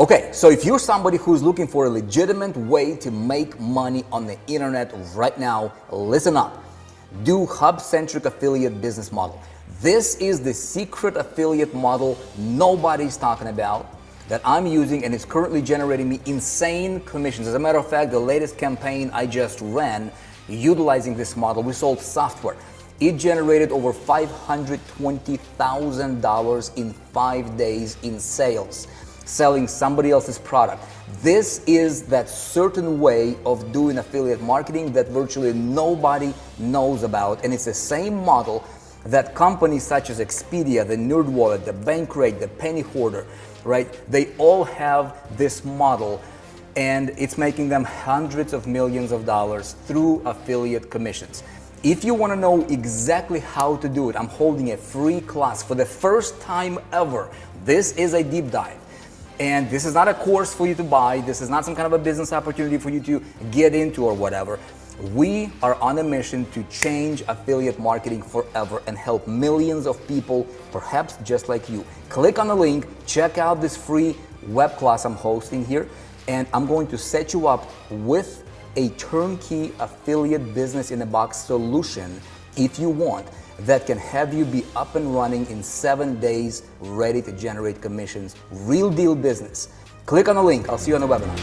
Okay, so if you're somebody who's looking for a legitimate way to make money on the internet right now, listen up. Do hub-centric affiliate business model. This is the secret affiliate model nobody's talking about that I'm using, and it's currently generating me insane commissions. As a matter of fact, the latest campaign I just ran utilizing this model, we sold software. It generated over $520,000 in 5 days in sales, selling somebody else's product. This is that certain way of doing affiliate marketing that virtually nobody knows about, and it's the same model that companies such as Expedia, the NerdWallet, the Bankrate, the Penny Hoarder, right? They all have this model, and it's making them hundreds of millions of dollars through affiliate commissions. If you want to know exactly how to do it, I'm holding a free class for the first time ever. This is a deep dive. And this is not a course for you to buy. This is not some kind of a business opportunity for you to get into or whatever. We are on a mission to change affiliate marketing forever and help millions of people, perhaps just like you. Click on the link, check out this free web class I'm hosting here, and I'm going to set you up with a turnkey affiliate business in a box solution, if you want, that can have you be up and running in 7 days, ready to generate commissions. Real deal business. Click on the link. I'll see you on the webinar.